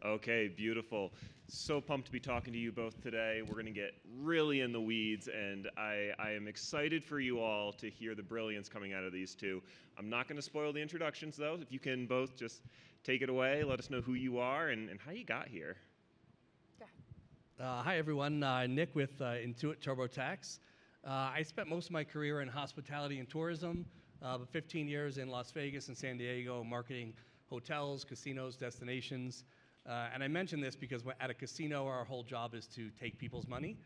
Okay, beautiful. So pumped to be talking to you both today. We're going to get really in the weeds, and I am excited for you all to hear the brilliance coming out of these two. I'm not going to spoil the introductions, though. If you can both just take it away, let us know who you are and how you got here. Hi, everyone. Nick with Intuit TurboTax. I spent most of my career in hospitality and tourism, 15 years in Las Vegas and San Diego, marketing hotels, casinos, destinations. And I mention this because at a casino, our whole job is to take people's money.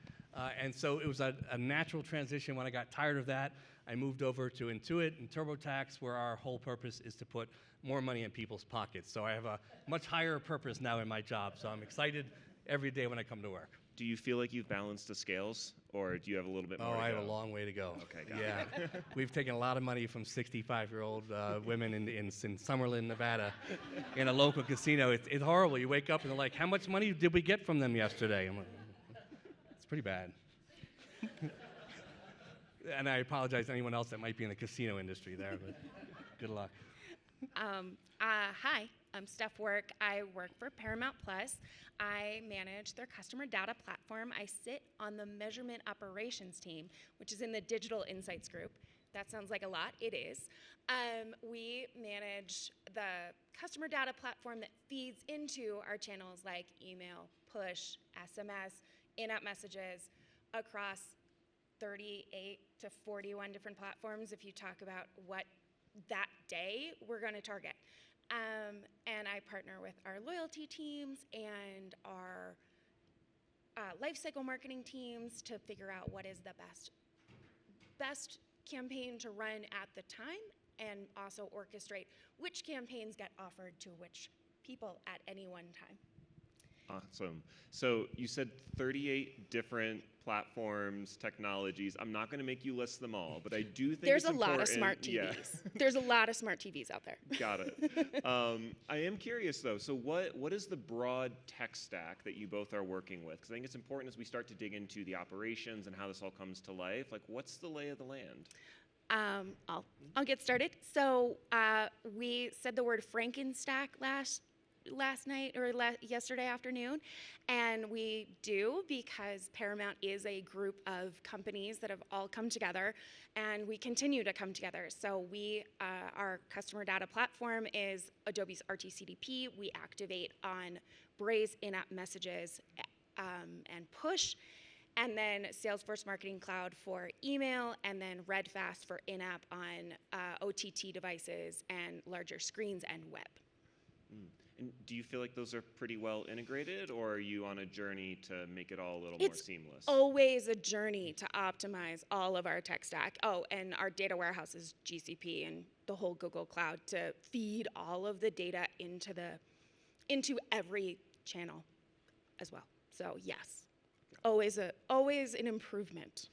And so it was a natural transition. When I got tired of that, I moved over to Intuit and TurboTax, where our whole purpose is to put more money in people's pockets. So I have a much higher purpose now in my job. So I'm excited every day when I come to work. Do you feel like you've balanced the scales, or do you have a little bit more to go? I have a long way to go. Okay, got it. We've taken a lot of money from 65-year-old women in Summerlin, Nevada, in a local casino. It's horrible. You wake up and they're like, how much money did we get from them yesterday? I'm like, it's pretty bad. And I apologize to anyone else that might be in the casino industry there, but good luck. Hi, I'm Stef Work. I work for Paramount Plus. I manage their customer data platform. I sit on the measurement operations team, which is in the digital insights group. That sounds like a lot. It is. We manage the customer data platform that feeds into our channels like email, push, SMS, in-app messages across 38 to 41 different platforms if you talk about what that day we're going to target. And I partner with our loyalty teams and our lifecycle marketing teams to figure out what is the best campaign to run at the time, and also orchestrate which campaigns get offered to which people at any one time. Awesome. So you said 38 different platforms, technologies. I'm not going to make you list them all, but I do think there's it's a lot of important. smart TVs. Yeah. There's a lot of smart TVs out there. Got it. I am curious, though. So what is the broad tech stack that you both are working with? Because I think it's important as we start to dig into the operations and how this all comes to life. Like, what's the lay of the land? I'll get started. So we said the word Frankenstack last night or yesterday afternoon, and we do because Paramount is a group of companies that have all come together, and we continue to come together. So our customer data platform is Adobe's RTCDP. We activate on Braze in-app messages and push, and then Salesforce Marketing Cloud for email, and then Redfast for in-app on OTT devices and larger screens and web. And do you feel like those are pretty well integrated, or are you on a journey to make it all a little more seamless? It's always a journey to optimize all of our tech stack. Oh, and our data warehouse is GCP and the whole Google Cloud to feed all of the data into every channel as well. So yes, always an improvement.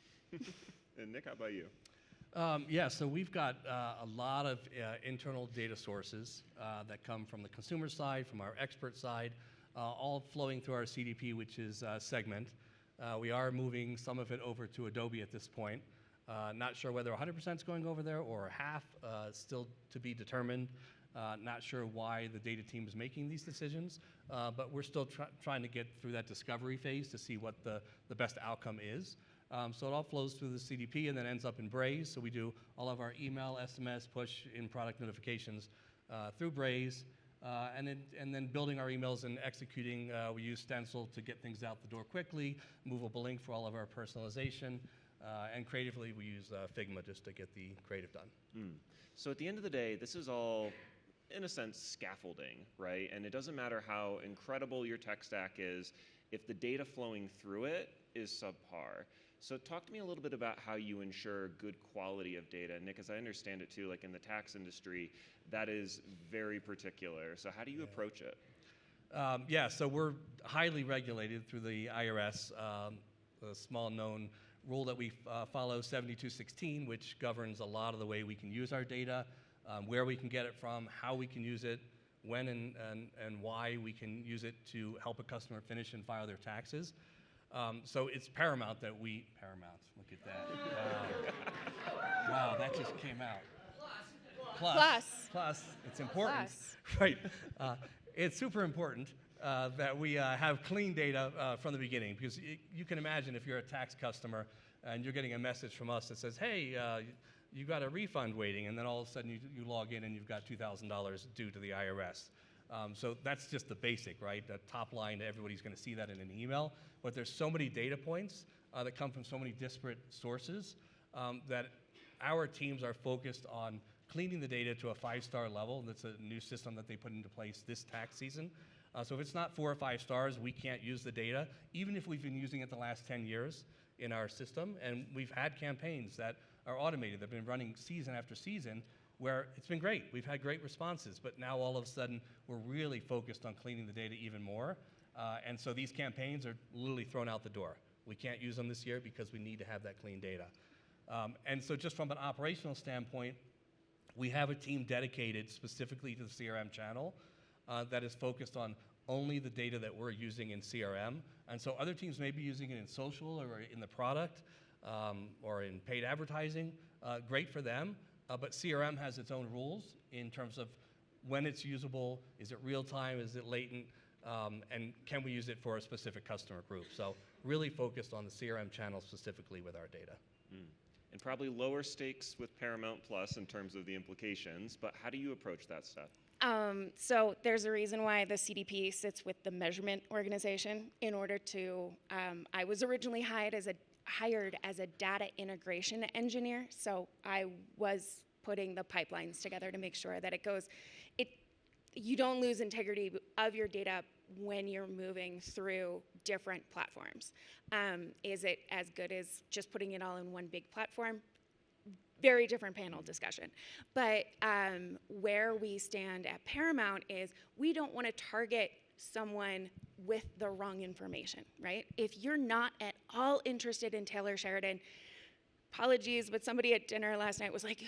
And Nick, how about you? So we've got a lot of internal data sources that come from the consumer side, from our expert side, all flowing through our CDP, which is Segment. We are moving some of it over to Adobe at this point. Not sure whether 100% is going over there or half, still to be determined. Not sure why the data team is making these decisions, but we're still trying to get through that discovery phase to see what the best outcome is. So it all flows through the CDP and then ends up in Braze. So we do all of our email, SMS, push, in-product notifications through Braze. And then building our emails and executing, we use Stencil to get things out the door quickly, movable link for all of our personalization, and creatively we use Figma just to get the creative done. So at the end of the day, this is all, in a sense, scaffolding, right? And it doesn't matter how incredible your tech stack is, if the data flowing through it is subpar. So talk to me a little bit about how you ensure good quality of data. Nick, as I understand it too, like in the tax industry, that is very particular. So how do you approach it? So we're highly regulated through the IRS, a small known rule that we follow, 7216, which governs a lot of the way we can use our data, where we can get it from, how we can use it, when and why we can use it to help a customer finish and file their taxes. So it's paramount that Paramount, look at that. Wow, that just came out. Plus, it's important. Plus. Right. It's super important that we have clean data from the beginning, because you can imagine if you're a tax customer and you're getting a message from us that says, hey, you got a refund waiting, and then all of a sudden you log in and you've got $2,000 due to the IRS. So that's just the basic, right? The top line, everybody's going to see that in an email. But there's so many data points that come from so many disparate sources that our teams are focused on cleaning the data to a 5-star level. That's a new system that they put into place this tax season. So if it's not 4 or 5 stars, we can't use the data, even if we've been using it the last 10 years in our system. And we've had campaigns that are automated, that have been running season after season, where it's been great. We've had great responses, but now all of a sudden, we're really focused on cleaning the data even more. And so these campaigns are literally thrown out the door. We can't use them this year because we need to have that clean data. And so just from an operational standpoint, we have a team dedicated specifically to the CRM channel that is focused on only the data that we're using in CRM. And so other teams may be using it in social or in the product or in paid advertising. Great for them. But CRM has its own rules in terms of when it's usable, is it real time, is it latent, and can we use it for a specific customer group? So really focused on the CRM channel specifically with our data. And probably lower stakes with Paramount Plus in terms of the implications, but how do you approach that stuff? So there's a reason why the CDP sits with the measurement organization. In order to, I was originally hired as a data integration engineer, so I was putting the pipelines together to make sure that you don't lose integrity of your data when you're moving through different platforms. Is it as good as just putting it all in one big platform? Very different panel discussion. But where we stand at Paramount is we don't want to target someone with the wrong information, right? If you're not at all interested in Taylor Sheridan, apologies, but somebody at dinner last night was like,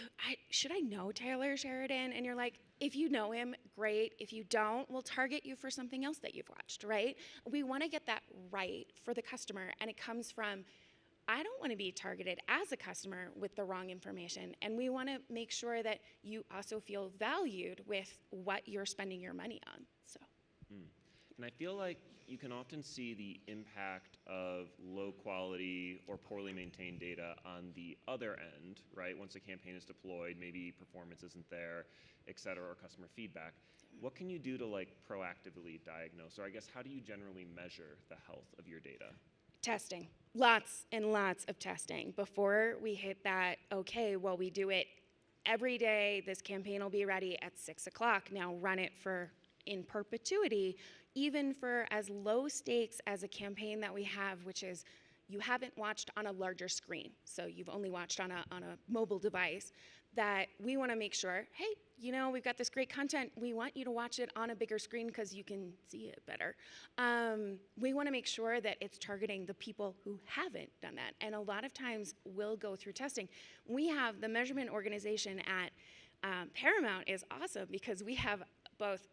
should I know Taylor Sheridan? And you're like, if you know him, great. If you don't, we'll target you for something else that you've watched, right? We want to get that right for the customer, and it comes from, I don't want to be targeted as a customer with the wrong information, and we want to make sure that you also feel valued with what you're spending your money on. So. And I feel like you can often see the impact of low quality or poorly maintained data on the other end, right? Once a campaign is deployed, maybe performance isn't there, et cetera, or customer feedback. What can you do to proactively diagnose? Or I guess, how do you generally measure the health of your data? Testing. Lots and lots of testing. Before we hit that, okay, well, we do it every day. This campaign will be ready at 6 o'clock. Now run it in perpetuity, even for as low stakes as a campaign that we have, which is you haven't watched on a larger screen, so you've only watched on a mobile device, that we want to make sure, hey, we've got this great content. We want you to watch it on a bigger screen because you can see it better. We want to make sure that it's targeting the people who haven't done that. And a lot of times we'll go through testing. We have the measurement organization at Paramount is awesome because we have both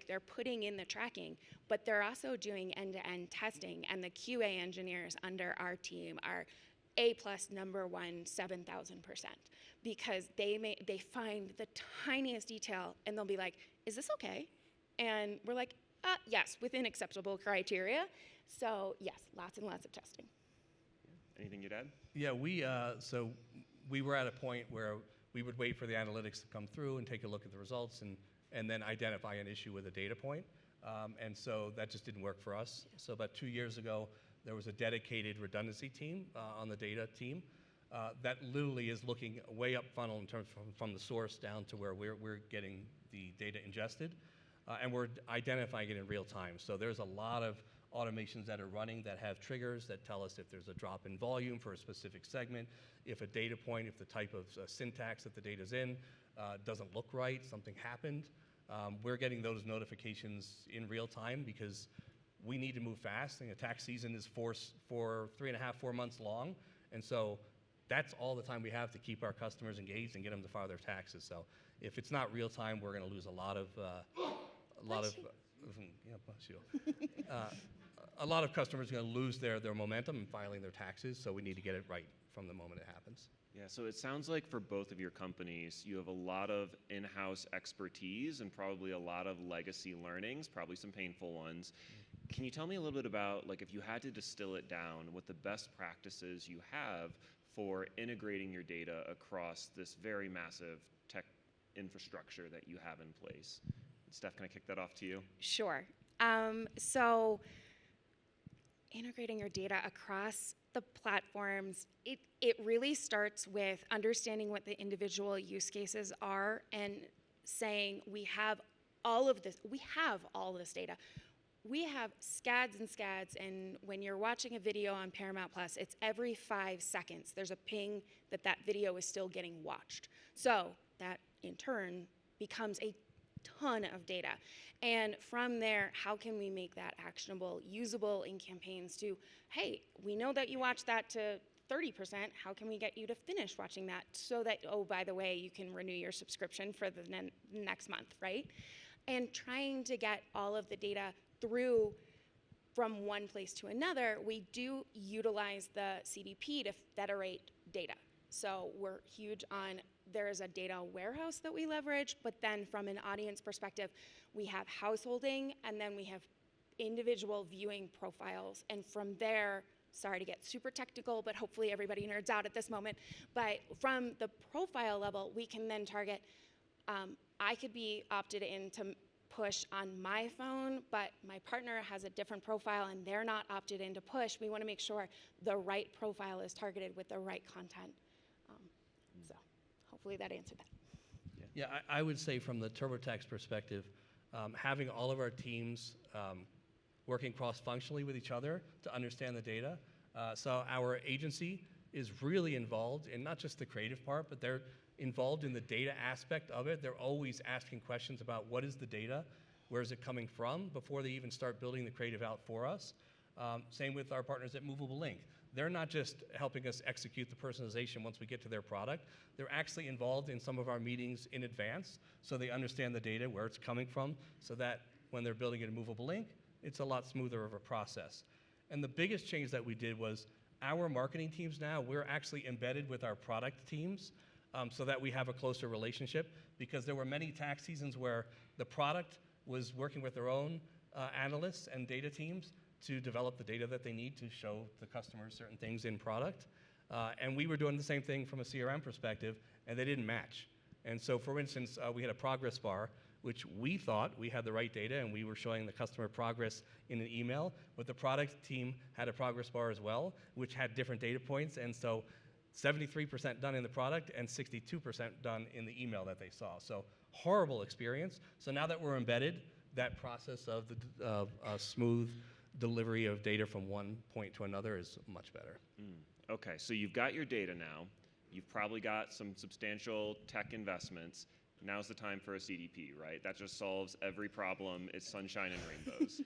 they're putting in the tracking, but they're also doing end-to-end testing, and the QA engineers under our team are A+ number one, 7,000%, because they find the tiniest detail and they'll be like, is this okay? And we're like, yes, within acceptable criteria. So yes, lots and lots of testing. Anything you'd add? Yeah, so we were at a point where we would wait for the analytics to come through and take a look at the results and then identify an issue with a data point. And so that just didn't work for us. So about 2 years ago, there was a dedicated redundancy team on the data team that literally is looking way up funnel in terms from the source down to where we're getting the data ingested. And we're identifying it in real time. So there's a lot of automations that are running that have triggers that tell us if there's a drop in volume for a specific segment, if a data point, if the type of syntax that the data's in doesn't look right, something happened. We're getting those notifications in real time because we need to move fast. And the tax season is for 3.5, 4 months long. And so that's all the time we have to keep our customers engaged and get them to file their taxes. So if it's not real time, we're going to lose a lot of a lot of customers are going to lose their momentum in filing their taxes, so we need to get it right from the moment it happens. Yeah, Yeah, so it sounds like for both of your companies, you have a lot of in-house expertise and probably a lot of legacy learnings, probably some painful ones. Can you tell me a little bit about, like, if you had to distill it down, what the best practices you have for integrating your data across this very massive tech infrastructure that you have in place? Steph, can I kick that off to you? Sure. So integrating your data across the platforms, it really starts with understanding what the individual use cases are and saying we have all of this data. We have scads and scads, and when you're watching a video on Paramount Plus, it's every 5 seconds there's a ping that that video is still getting watched. So that in turn becomes a ton of data. And from there, how can we make that actionable, usable in campaigns to, hey, we know that you watched that to 30%, how can we get you to finish watching that so that, oh, by the way, you can renew your subscription for the next month, right? And trying to get all of the data through from one place to another, we do utilize the CDP to federate data. So we're huge on, there is a data warehouse that we leverage, but then from an audience perspective, we have householding, and then we have individual viewing profiles. And from there, sorry to get super technical, but hopefully everybody nerds out at this moment, but from the profile level, we can then target, I could be opted in to push on my phone, but my partner has a different profile and they're not opted in to push. We want to make sure the right profile is targeted with the right content. So hopefully that answered that. Yeah, I would say from the TurboTax perspective, having all of our teams working cross-functionally with each other to understand the data. So our agency is really involved in not just the creative part, but they're involved in the data aspect of it. They're always asking questions about what is the data, where is it coming from, before they even start building the creative out for us. Same with our partners at Movable Link. They're not just helping us execute the personalization once we get to their product. They're actually involved in some of our meetings in advance, so they understand the data, where it's coming from, so that when they're building a Movable Link, it's a lot smoother of a process. And the biggest change that we did was our marketing teams now, we're actually embedded with our product teams, so that we have a closer relationship, because there were many tax seasons where the product was working with their own analysts and data teams to develop the data that they need to show the customers certain things in product. And we were doing the same thing from a CRM perspective, and they didn't match. And so, for instance, we had a progress bar, which we thought we had the right data, and we were showing the customer progress in an email, but the product team had a progress bar as well, which had different data points, and so 73% done in the product and 62% done in the email that they saw. So horrible experience. So now that we're embedded, that process of the smooth delivery of data from one point to another is much better. Okay, so you've got your data now. You've probably got some substantial tech investments. Now's the time for a CDP, right? That just solves every problem. It's sunshine and rainbows.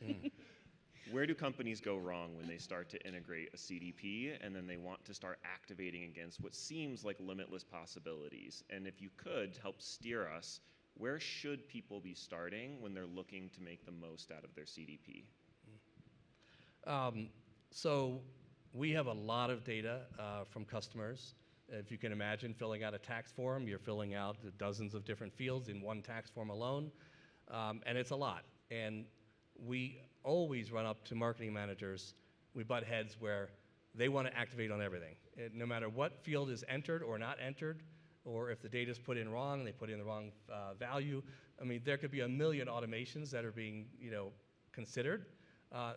Where do companies go wrong when they start to integrate a CDP and then they want to start activating against what seems like limitless possibilities? And if you could help steer us, where should people be starting when they're looking to make the most out of their CDP? So we have a lot of data from customers. If you can imagine filling out a tax form, you're filling out dozens of different fields in one tax form alone, and it's a lot. And we always run up to marketing managers, we butt heads where they want to activate on everything. No matter what field is entered or not entered, or if the data is put in wrong and they put in the wrong value, I mean, there could be a million automations that are being, considered.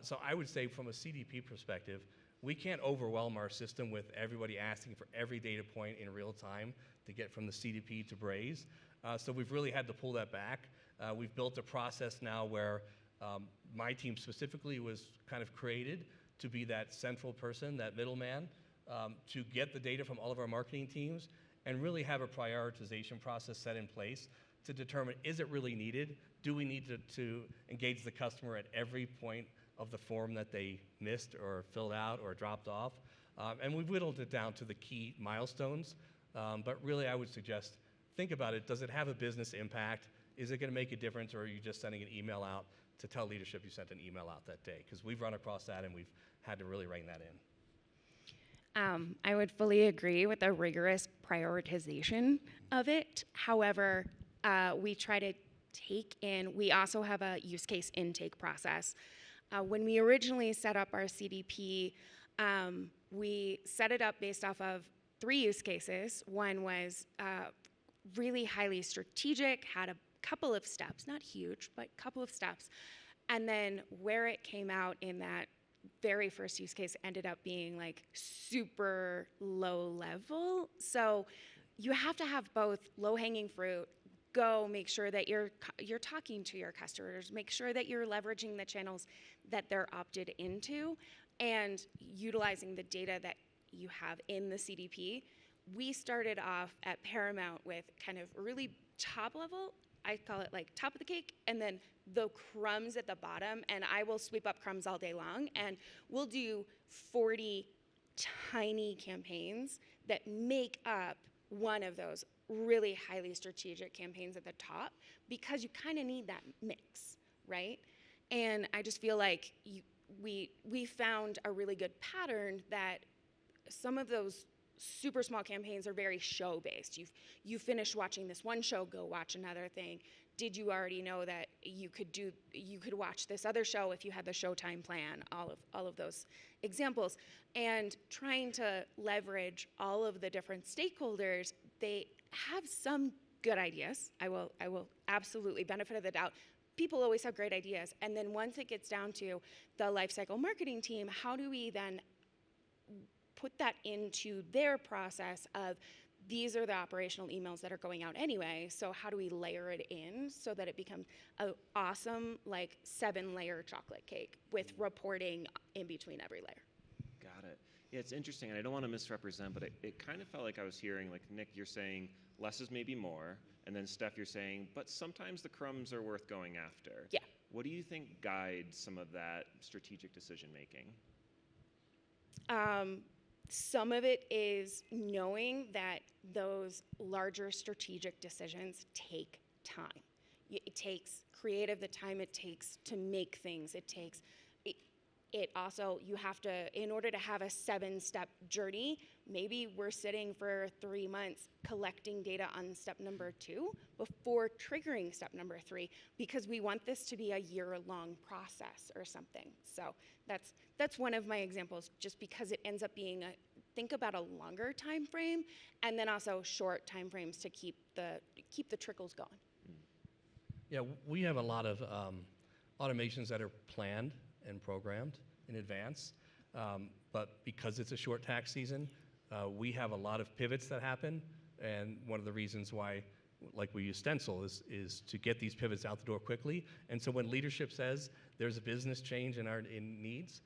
So I would say from a CDP perspective, we can't overwhelm our system with everybody asking for every data point in real time to get from the CDP to Braze. So we've really had to pull that back. We've built a process now where my team specifically was kind of created to be that central person, that middleman, to get the data from all of our marketing teams and really have a prioritization process set in place to determine, is it really needed? Do we need to engage the customer at every point of the form that they missed or filled out or dropped off? And we've whittled it down to the key milestones. But really, I would suggest, think about it. Does it have a business impact? Is it going to make a difference, or are you just sending an email out to tell leadership you sent an email out that day? Because we've run across that, and we've had to really rein that in. I would fully agree with the rigorous prioritization of it. However, we try to we also have a use case intake process. When we originally set up our CDP, we set it up based off of 3 use cases. One was really highly strategic, had a couple of steps, not huge, but a couple of steps. And then where it came out in that very first use case ended up being like super low level. So you have to have both low-hanging fruit, go make sure that you're talking to your customers, make sure that you're leveraging the channels that they're opted into, and utilizing the data that you have in the CDP. We started off at Paramount with kind of really top level, I call it like top of the cake, and then the crumbs at the bottom, and I will sweep up crumbs all day long, and we'll do 40 tiny campaigns that make up one of those really highly strategic campaigns at the top, because you kind of need that mix, right? And I just feel like we found a really good pattern that some of those super small campaigns are very show-based. You finished watching this one show, go watch another thing. Did you already know that you could watch this other show if you had the Showtime plan? All of those examples, and trying to leverage all of the different stakeholders. They have some good ideas. I will absolutely benefit of the doubt. People always have great ideas, and then once it gets down to the lifecycle marketing team, how do we then put that into their process of, these are the operational emails that are going out anyway, so how do we layer it in so that it becomes an awesome, like, 7-layer chocolate cake with reporting in between every layer? Got it. Yeah, it's interesting, and I don't want to misrepresent, but it kind of felt like I was hearing, like, Nick, you're saying less is maybe more, and then Steph, you're saying, but sometimes the crumbs are worth going after. Yeah. What do you think guides some of that strategic decision making? Some of it is knowing that those larger strategic decisions take time. It takes creative the time it takes to make things. It also, you have to, in order to have a 7-step journey, maybe we're sitting for 3 months collecting data on step number 2 before triggering step number 3, because we want this to be a year-long process or something. So that's one of my examples, just because it ends up being think about a longer time frame, and then also short time frames to keep the trickles going. Yeah, we have a lot of automations that are planned and programmed in advance, but because it's a short tax season, we have a lot of pivots that happen, and one of the reasons why, like, we use Stencil is to get these pivots out the door quickly. And so when leadership says there's a business change in needs,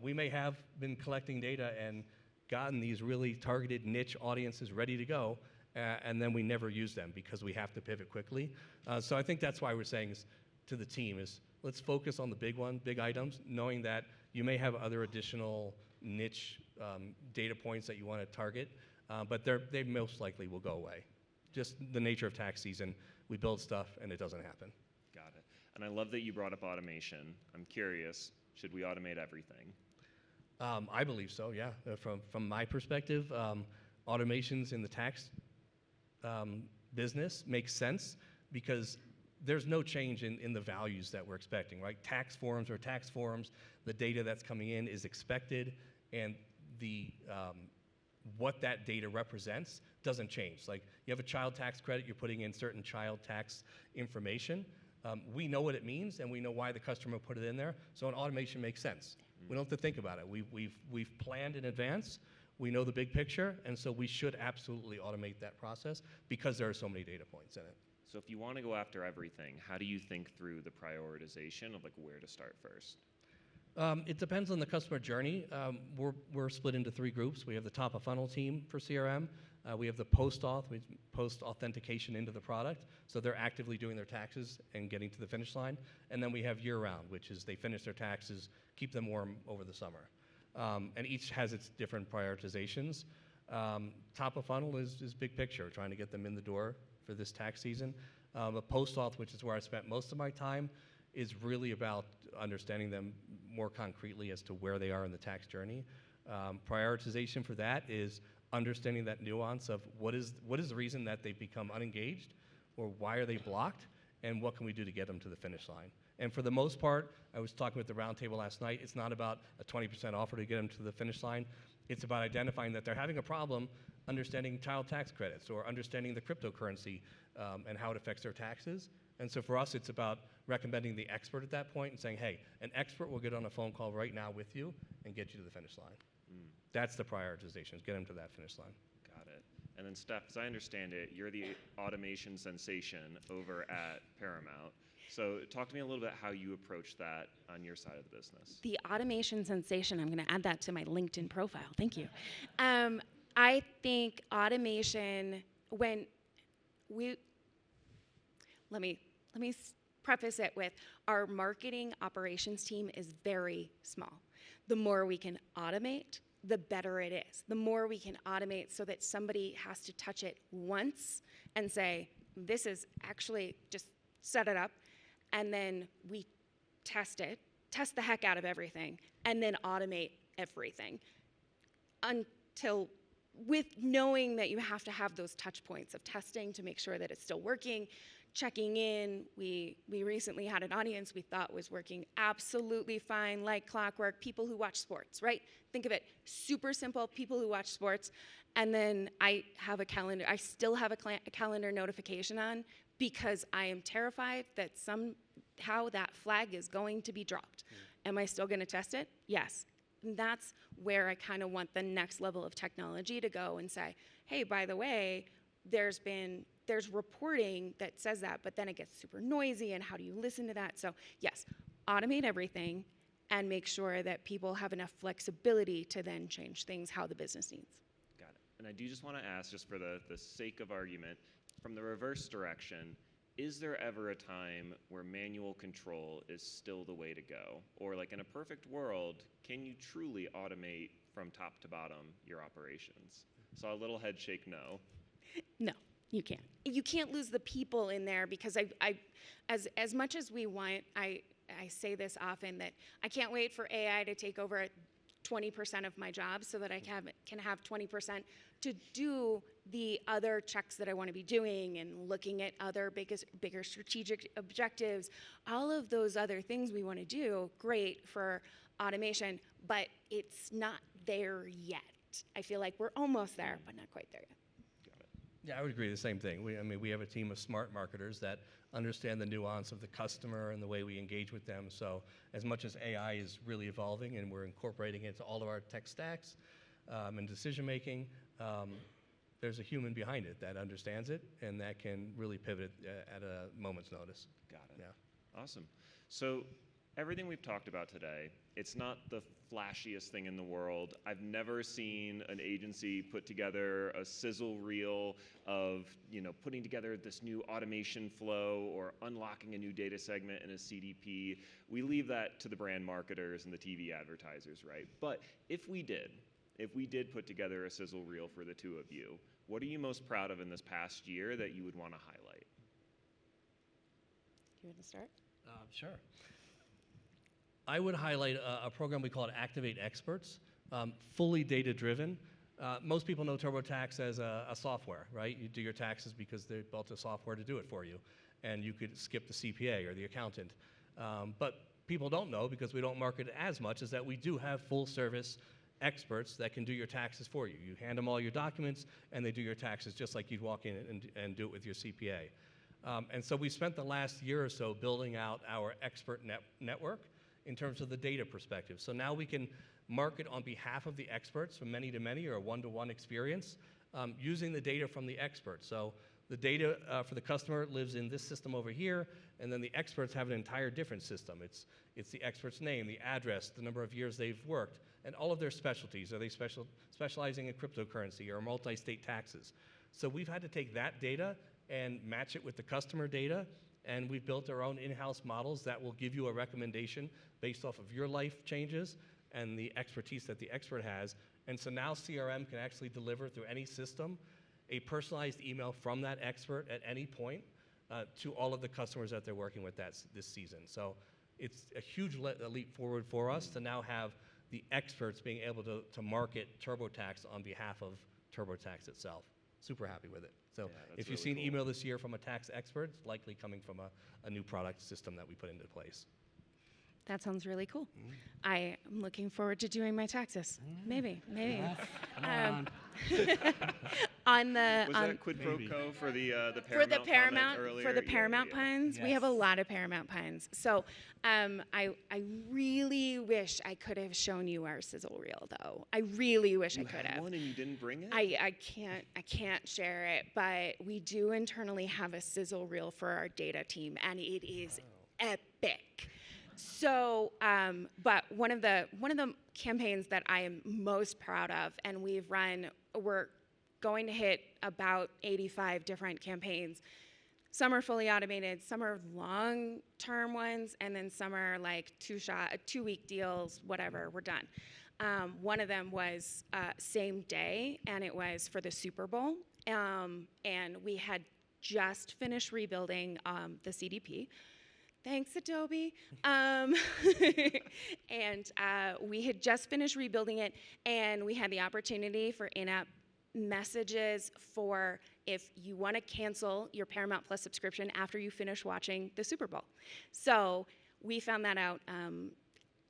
we may have been collecting data and gotten these really targeted niche audiences ready to go, and then we never use them because we have to pivot quickly. So I think that's why we're saying to the team is, let's focus on the big items, knowing that you may have other additional niche data points that you want to target, but they most likely will go away. Just the nature of tax season, we build stuff and it doesn't happen. Got it. And I love that you brought up automation. I'm curious, should we automate everything? I believe so, yeah. From my perspective, automations in the tax business makes sense because there's no change in the values that we're expecting, right? Tax forms are tax forms. The data that's coming in is expected, and what that data represents doesn't change. Like, you have a child tax credit, you're putting in certain child tax information. We know what it means, and we know why the customer put it in there, so an automation makes sense. We don't have to think about it. We've planned in advance. We know the big picture, and so we should absolutely automate that process because there are so many data points in it. So if you want to go after everything, how do you think through the prioritization of, like, where to start first? It depends on the customer journey. We're split into 3 groups. We have the top of funnel team for CRM. We have the post authentication into the product, so they're actively doing their taxes and getting to the finish line. And then we have year round, which is they finish their taxes, keep them warm over the summer. And each has its different prioritizations. Top of funnel is big picture, trying to get them in the door for this tax season. But post auth, which is where I spent most of my time, is really about understanding them more concretely as to where they are in the tax journey. Prioritization for that is understanding that nuance of what is the reason that they become unengaged, or why are they blocked, and what can we do to get them to the finish line. And for the most part, I was talking with the roundtable last night, it's not about a 20% offer to get them to the finish line. It's about identifying that they're having a problem understanding child tax credits or understanding the cryptocurrency and how it affects their taxes. And so for us, it's about recommending the expert at that point and saying, hey, an expert will get on a phone call right now with you and get you to the finish line. That's the prioritization, is get them to that finish line. Got it. And then Steph, as I understand it, you're the automation sensation over at Paramount. So talk to me a little bit how you approach that on your side of the business. The automation sensation, I'm going to add that to my LinkedIn profile. Thank you. I think automation, when we, let me preface it with, our marketing operations team is very small. The more we can automate, the better it is. The more we can automate so that somebody has to touch it once and say, this is actually, just set it up, and then we test it, test the heck out of everything, and then automate everything until, with knowing that you have to have those touch points of testing to make sure that it's still working, checking in. We recently had an audience we thought was working absolutely fine, like clockwork, people who watch sports, right? Think of it, super simple, people who watch sports. And then I have a calendar, I still have a calendar notification on because I am terrified that somehow that flag is going to be dropped. Am I still gonna test it? Yes. And that's where I kind of want the next level of technology to go and say, hey, by the way, there's reporting that says that, but then it gets super noisy, and how do you listen to that? So yes, automate everything and make sure that people have enough flexibility to then change things how the business needs. Got it. And I do just want to ask, just for the sake of argument, from the reverse direction, is there ever a time where manual control is still the way to go? Or like in a perfect world, can you truly automate from top to bottom your operations? Saw a little head shake no. No, you can't. You can't lose the people in there, because as much as we want, I say this often, that I can't wait for AI to take over 20% of my job so that I can have 20% to do the other checks that I want to be doing and looking at other bigger strategic objectives, all of those other things we want to do, great for automation, but it's not there yet. I feel like we're almost there, but not quite there yet. Yeah, I would agree, the same thing. We have a team of smart marketers that understand the nuance of the customer and the way we engage with them. So as much as AI is really evolving and we're incorporating it into all of our tech stacks and decision making, there's a human behind it that understands it and that can really pivot at a moment's notice. Got it. Yeah. Awesome. So everything we've talked about today, it's not the flashiest thing in the world. I've never seen an agency put together a sizzle reel of, putting together this new automation flow or unlocking a new data segment in a CDP. We leave that to the brand marketers and the TV advertisers, right? But if we did put together a sizzle reel for the two of you, what are you most proud of in this past year that you would want to highlight? You want to start? Sure. I would highlight a program we call it Activate Experts, fully data-driven. Most people know TurboTax as a software, right? You do your taxes because they built a software to do it for you, and you could skip the CPA or the accountant. But people don't know, because we don't market it as much, is that we do have full-service experts that can do your taxes for you. You hand them all your documents, and they do your taxes just like you'd walk in and do it with your CPA. And so we spent the last year or so building out our expert network in terms of the data perspective. So now we can market on behalf of the experts from many to many, or a one-to-one experience, using the data from the experts. So the data for the customer lives in this system over here, and then the experts have an entire different system. It's the expert's name, the address, the number of years they've worked, and all of their specialties. Are they specializing in cryptocurrency or multi-state taxes? So we've had to take that data and match it with the customer data, and we've built our own in-house models that will give you a recommendation based off of your life changes and the expertise that the expert has. And so now CRM can actually deliver through any system a personalized email from that expert at any point to all of the customers that they're working with this season. So it's a huge leap forward for us to now have the experts being able to market TurboTax on behalf of TurboTax itself. Super happy with it. So Yeah, if you've really seen cool. email this year from a tax expert, it's likely coming from a new product system that we put into place. That sounds really cool. I am looking forward to doing my taxes. Maybe. Come on. On the Was that quid pro quo for the Paramount for the comment Paramount earlier? for the Yeah, Paramount yeah. puns, we have a Yes. lot of Paramount puns. So I really wish I could have shown you our sizzle reel, though. I really wish I You could had have. one and you didn't bring it? I can't share it, but we do internally have a sizzle reel for our data team, and it is epic. So, but one of the campaigns that I am most proud of, and we're going to hit about 85 different campaigns. Some are fully automated, some are long-term ones, and then some are like 2-week deals, whatever, we're done. One of them was same day, and it was for the Super Bowl. And we had just finished rebuilding the CDP. Thanks, Adobe. And we had just finished rebuilding it, and we had the opportunity for in-app messages for if you want to cancel your Paramount Plus subscription after you finish watching the Super Bowl. So we found that out.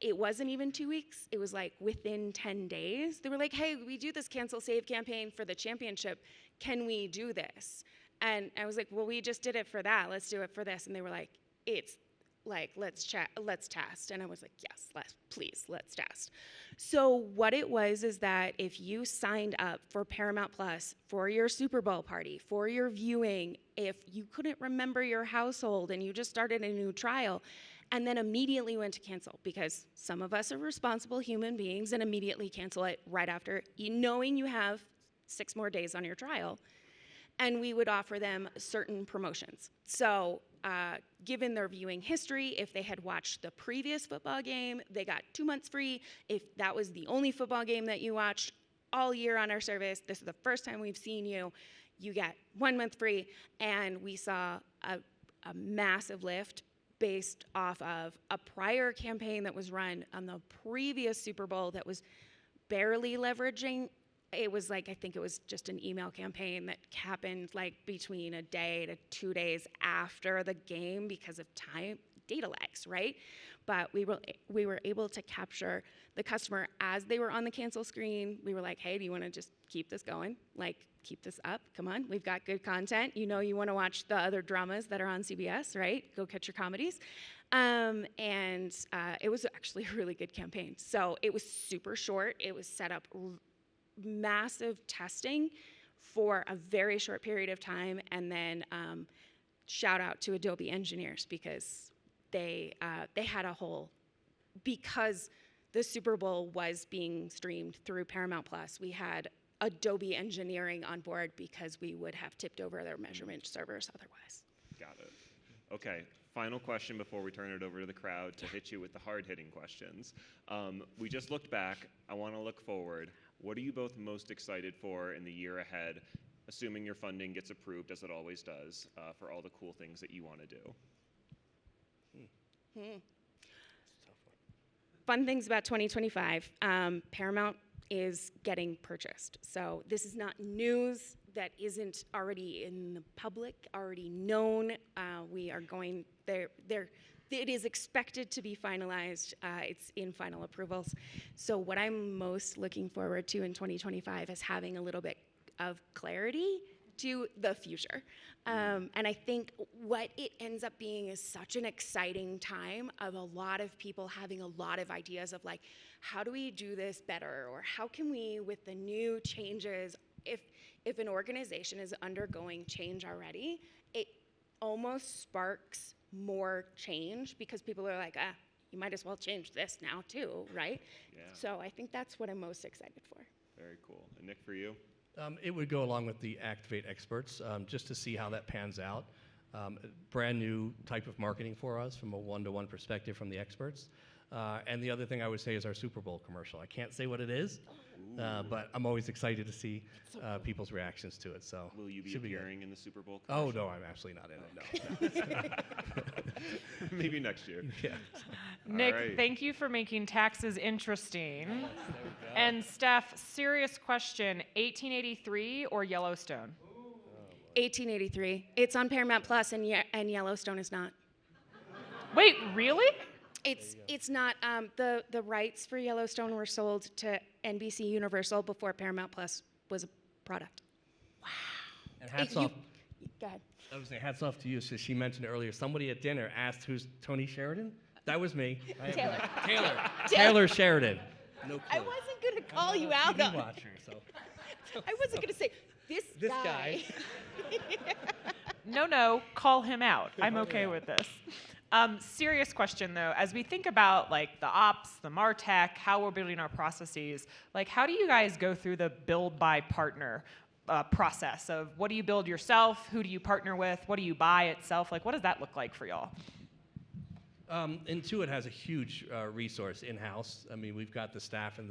It wasn't even 2 weeks. It was like within 10 days. They were like, hey, we do this cancel save campaign for the championship. Can we do this? And I was like, well, we just did it for that. Let's do it for this. And they were like, it's like, let's test. And I was like, yes, please, let's test. So what it was is that if you signed up for Paramount Plus for your Super Bowl party, for your viewing, if you couldn't remember your household and you just started a new trial, and then immediately went to cancel, because some of us are responsible human beings and immediately cancel it right after, knowing you have 6 more days on your trial, and we would offer them certain promotions. So given their viewing history, if they had watched the previous football game, they got 2 months free. If that was the only football game that you watched all year on our service, this is the first time we've seen you, you get 1 month free. And we saw a massive lift based off of a prior campaign that was run on the previous Super Bowl that was barely leveraging. It was like, I think it was just an email campaign that happened like between a day to 2 days after the game because of time, data lags, right? But we were able to capture the customer as they were on the cancel screen. We were like, hey, do you want to just keep this going? Like, keep this up, come on, we've got good content. You know you want to watch the other dramas that are on CBS, right? Go catch your comedies. And it was actually a really good campaign. So it was super short. It was set up massive testing for a very short period of time, and then shout out to Adobe engineers because they had a whole, because the Super Bowl was being streamed through Paramount Plus, we had Adobe engineering on board because we would have tipped over their measurement servers otherwise. Got it. Okay, final question before we turn it over to the crowd to hit you with the hard-hitting questions. We just looked back. I want to look forward. What are you both most excited for in the year ahead, assuming your funding gets approved, as it always does, for all the cool things that you want to do? Fun things about 2025. Paramount is getting purchased. So this is not news that isn't already in the public, already known. We are going there. It is expected to be finalized. It's in final approvals. So what I'm most looking forward to in 2025 is having a little bit of clarity to the future. And I think what it ends up being is such an exciting time of a lot of people having a lot of ideas of like, how do we do this better? Or how can we, with the new changes, if an organization is undergoing change already, it almost sparks more change because people are like, you might as well change this now too, right? Yeah. So I think that's what I'm most excited for. Very cool. And Nick, for you? It would go along with the Activate experts, just to see how that pans out. Brand new type of marketing for us from a one-to-one perspective from the experts. And the other thing I would say is our Super Bowl commercial. I can't say what it is, but I'm always excited to see people's reactions to it. So Will you be should appearing in the Super Bowl Oh, commercial? no, I'm absolutely not in it, no. Maybe next year. Yeah. Nick, right. thank you for making taxes interesting. And Steph, serious question, 1883 or Yellowstone? 1883. It's on Paramount Plus, and Yellowstone is not. Wait, really? It's not. The rights for Yellowstone were sold to NBC Universal before Paramount Plus was a product. And hats off. Go ahead. I was saying hats off to you. So she mentioned earlier, somebody at dinner asked who's Tony Sheridan? That was me. Taylor Sheridan. No clue. I wasn't going to call you out TV on. watcher, so. I wasn't going to say this guy. No, call him out. I'm okay with this. Serious question though, as we think about like the ops, the MarTech, how we're building our processes, like how do you guys go through the build by partner process of what do you build yourself, who do you partner with, what do you buy itself, like what does that look like for y'all? Intuit has a huge resource in-house. I mean, we've got the staff and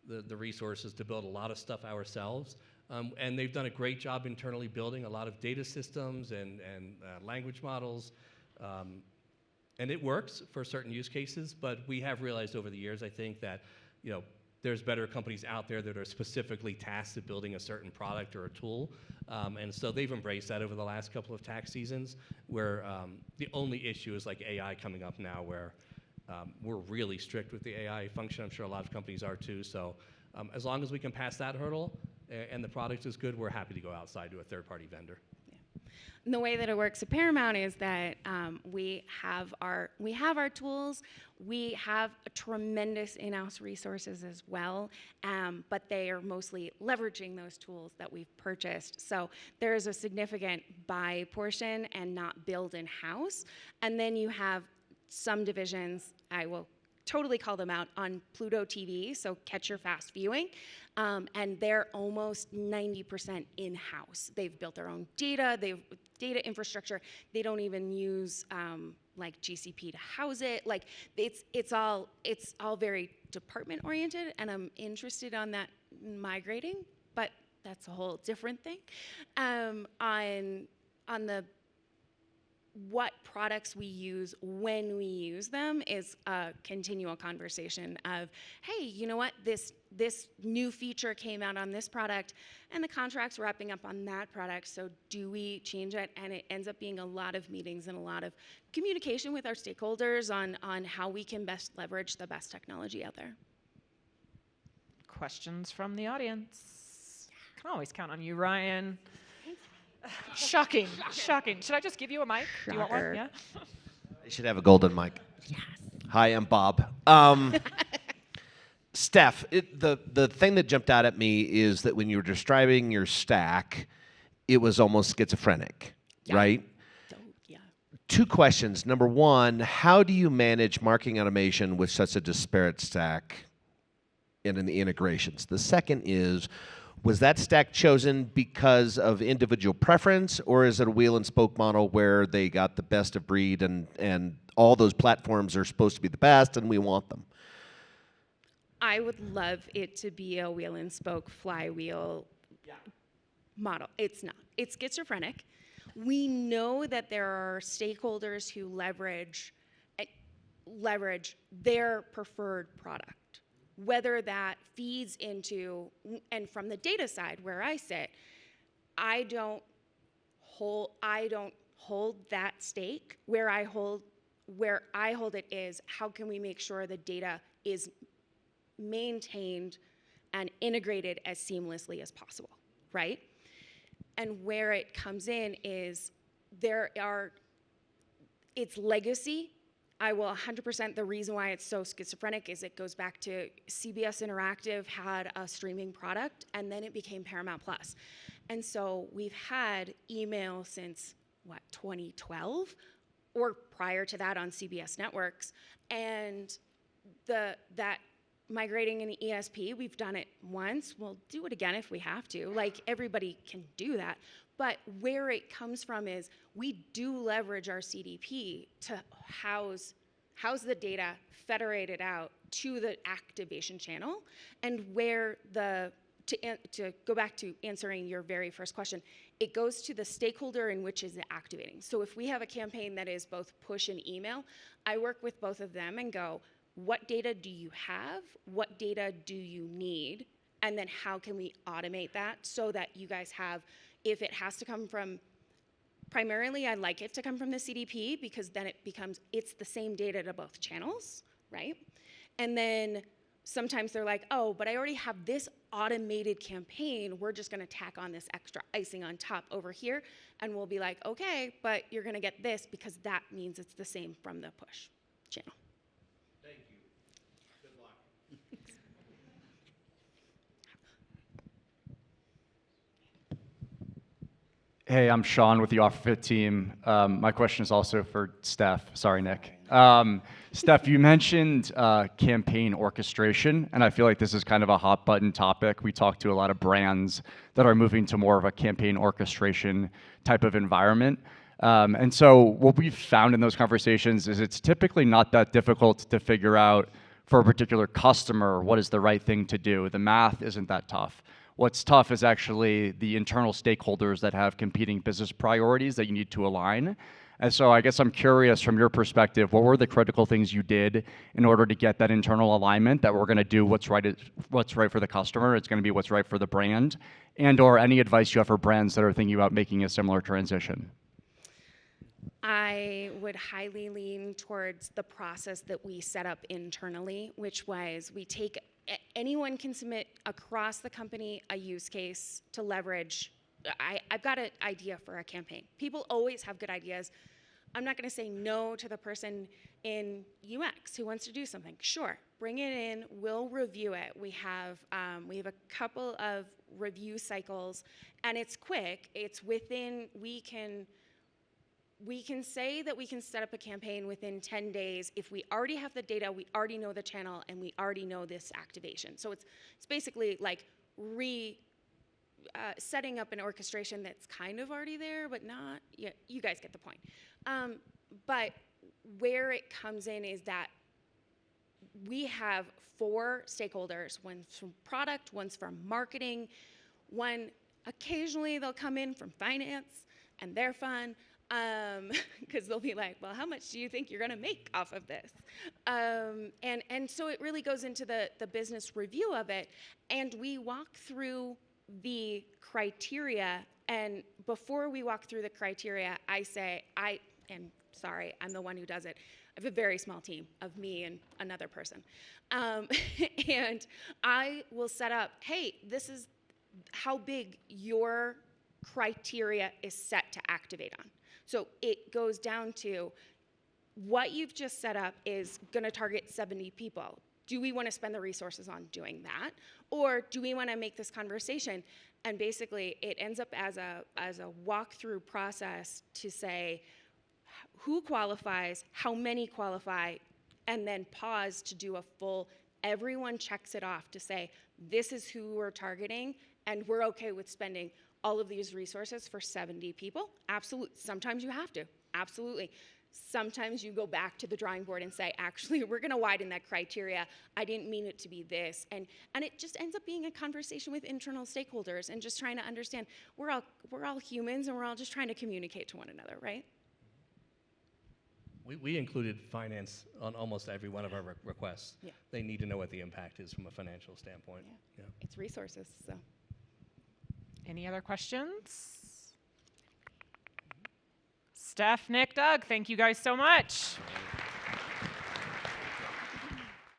the resources to build a lot of stuff ourselves. And they've done a great job internally building a lot of data systems and language models. And it works for certain use cases, but we have realized over the years, I think, that there's better companies out there that are specifically tasked at building a certain product or a tool. And so they've embraced that over the last couple of tax seasons, where the only issue is like AI coming up now, where we're really strict with the AI function. I'm sure a lot of companies are too. So as long as we can pass that hurdle and the product is good, we're happy to go outside to a third-party vendor. And the way that it works at Paramount is that we have our tools. We have tremendous in-house resources as well, but they are mostly leveraging those tools that we've purchased. So there is a significant buy portion and not build in-house. And then you have some divisions, I will totally call them out, on Pluto TV, so catch your fast viewing. And they're almost 90% in-house. They've built their own data infrastructure. They don't even use like GCP to house it. Like it's all very department oriented, and I'm interested on that migrating, but that's a whole different thing. On the what products we use when we use them is a continual conversation of, hey, you know what, this new feature came out on this product and the contract's wrapping up on that product, so do we change it? And it ends up being a lot of meetings and a lot of communication with our stakeholders on how we can best leverage the best technology out there. Questions from the audience? Can always count on you, Ryan. Shocking. Should I just give you a mic? Do you want one? Shocker. Yeah. They should have a golden mic. Yes. Hi, I'm Bob. Steph, the thing that jumped out at me is that when you were describing your stack, it was almost schizophrenic, Yeah. right? So, yeah. Two questions. Number one, how do you manage marketing automation with such a disparate stack and in the integrations? The second is, was that stack chosen because of individual preference, or is it a wheel and spoke model where they got the best of breed and all those platforms are supposed to be the best and we want them? I would love it to be a wheel and spoke flywheel model. It's not. It's schizophrenic. We know that there are stakeholders who leverage their preferred product. Whether that feeds into, and from the data side where I sit, I don't hold that stake. Where I hold it is, how can we make sure the data is maintained and integrated as seamlessly as possible, right? And where it comes in is it's legacy. I will 100%, the reason why it's so schizophrenic is it goes back to CBS Interactive had a streaming product, and then it became Paramount Plus. And so we've had email since, 2012? Or prior to that on CBS networks. And that migrating in ESP, we've done it once. We'll do it again if we have to. Like, everybody can do that. But where it comes from is we do leverage our CDP to house how's the data federated out to the activation channel, and where to go back to answering your very first question, it goes to the stakeholder in which is it activating. So if we have a campaign that is both push and email, I work with both of them and go, what data do you have? What data do you need? And then how can we automate that so that you guys have, if it has to come from, primarily I like it to come from the CDP, because then it's the same data to both channels, right? And then sometimes they're like, oh, but I already have this automated campaign. We're just gonna tack on this extra icing on top over here. And we'll be like, okay, but you're gonna get this because that means it's the same from the push channel. Thank you. Good luck. Hey, I'm Sean with the OfferFit team. My question is also for Stef. Sorry, Nick. Stef, you mentioned campaign orchestration, and I feel like this is kind of a hot button topic. We talk to a lot of brands that are moving to more of a campaign orchestration type of environment. And so what we've found in those conversations is it's typically not that difficult to figure out for a particular customer what is the right thing to do. The math isn't that tough. What's tough is actually the internal stakeholders that have competing business priorities that you need to align. And so I guess I'm curious from your perspective, what were the critical things you did in order to get that internal alignment that we're going to do what's right for the customer, it's going to be what's right for the brand, and or any advice you have for brands that are thinking about making a similar transition? I would highly lean towards the process that we set up internally, which was anyone can submit across the company a use case to leverage. I've got an idea for a campaign. People always have good ideas. I'm not going to say no to the person in UX who wants to do something. Sure, bring it in. We'll review it. We have a couple of review cycles, and it's quick. It's within. We can say that we can set up a campaign within 10 days if we already have the data, we already know the channel, and we already know this activation. So it's basically like setting up an orchestration that's kind of already there, but not. Yeah, you guys get the point. But where it comes in is that we have 4 stakeholders. One's from product, one's from marketing, one occasionally they'll come in from finance, and they're fun. Because they'll be like, well, how much do you think you're going to make off of this? And so it really goes into the business review of it. And we walk through the criteria. And before we walk through the criteria, I say, and sorry, I'm the one who does it. I have a very small team of me and another person. And I will set up, hey, this is how big your criteria is set to activate on. So it goes down to what you've just set up is going to target 70 people. Do we want to spend the resources on doing that? Or do we want to make this conversation? And basically, it ends up as a walkthrough process to say who qualifies, how many qualify, and then pause to do a full, everyone checks it off to say, this is who we're targeting, and we're okay with spending all of these resources for 70 people. Absolutely. Sometimes you have to. Absolutely. Sometimes you go back to the drawing board and say, actually, we're going to widen that criteria. I didn't mean it to be this. And it just ends up being a conversation with internal stakeholders and just trying to understand we're all humans and we're all just trying to communicate to one another, right? We included finance on almost every one of our requests. Yeah. They need to know what the impact is from a financial standpoint. Yeah. It's resources, so. Any other questions? Stef, Nick, Doug, thank you guys so much.